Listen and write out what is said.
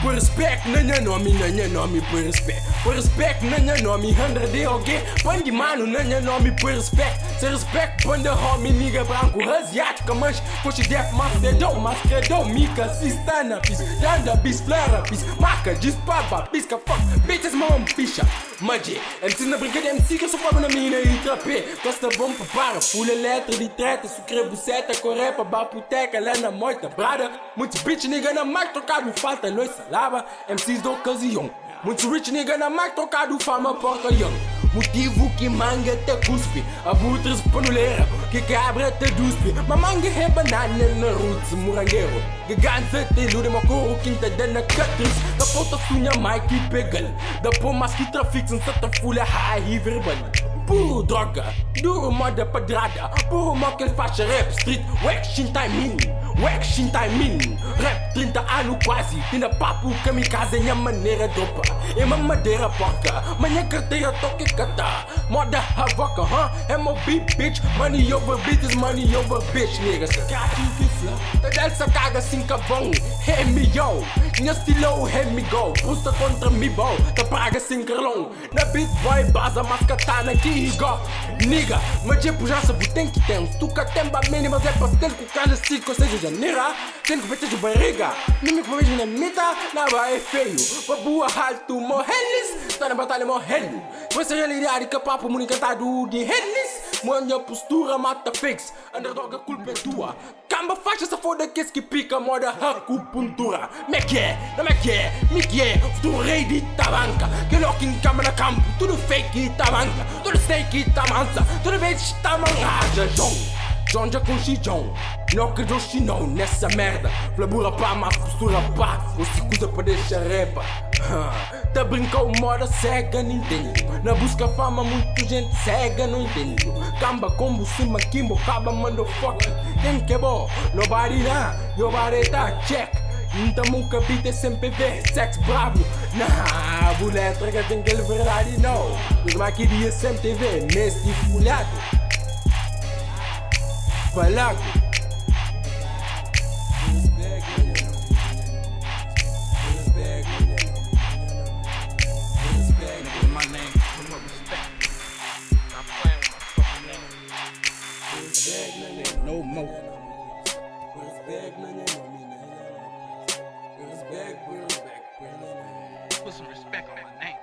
Por respect, nanha nome, por respect. Por respect, nanha nome, 100 de alguém. Pande mano, nanha nome, por respect. Se respect, pande homie, nigga branco, asiática, mas coxa def, mascredão, mica, sistana, pis, danda, bis, flora, pis, maca, dispaba, pisca, fuck, bitches, mom, picha. Magie, MC na brincadeira, MC que eu sou pobre na mina e trapé. Gosta bom para, pula letra de treta, sucre buceta, correpa, baputeca, lá na moita, brada. Muitos bitch nigga na mic tocado, falta luz, salava, MCs da ocasião. Muitos rich nigga na mic tocado, fama porcalhão. Motivo que manga te cuspe, abutres panuleira, que cabra te duspe. Mamanga é banana na roots, morangueiro. Gigante te lude, macoro, quinta dana catris. Da ponta sunha, Mike e pegal. Da pomas que trafic, sem sata fula, high e verbal. Puro droga, duro moda padrada. Puro mokel faixa rap street, wack shintai min. Wack shintai min. Rap 30 anos quase, tinha papo kamikaze, minha maneira dropa. E uma madeira porca, minha carteira toque cata. Moda havoca, MOB bitch. Money over bitches, money over bitch, nigga. Sacate e fifla, tá dessa caga assim cabão. Hey me yo, minha estilo, hey me go. Pusta contra me bow, tá praga sem carlão. Na beat boy, baza, mas katana aqui e go. Nigga, mas é pujança, tem que ter. Tu que temba mínima, é pastel com cara 5 ou 6 de janeiro. Tem que meter de barriga, nem que vejo na meta, nada é feio. Babua alto, morreles, tá na batalha morrendo. Você realidade que papo muito cantado de headless. Minha postura mata fix, underdog a culpa é tua. Camba faixa essa foda que esse que pica, moda acupuntura. Me quer, não me quer, me quer. Futuro rei de tabanca, que lock em cama na campo. Tudo fake e tabanca, tudo steak e tamansa. Tudo bitch tamanraja, John já com John, não que Joshi não nessa merda. Flabura pá, mas postura pá. O se usa pra deixar repa. Tá brincou moda cega, não entendo. Na busca fama, muita gente cega, não entendo. Camba, combo, cima, kimbo, caba, motherfucker. Quem que é bom? Nobody nah, nobody tá check. Então nunca vi ter sempre ver sexo bravo. Nah, mulher traga tem que verdade não. Os maquiria sempre ver nesse folhado. Falaco. No more. Put some respect on my name.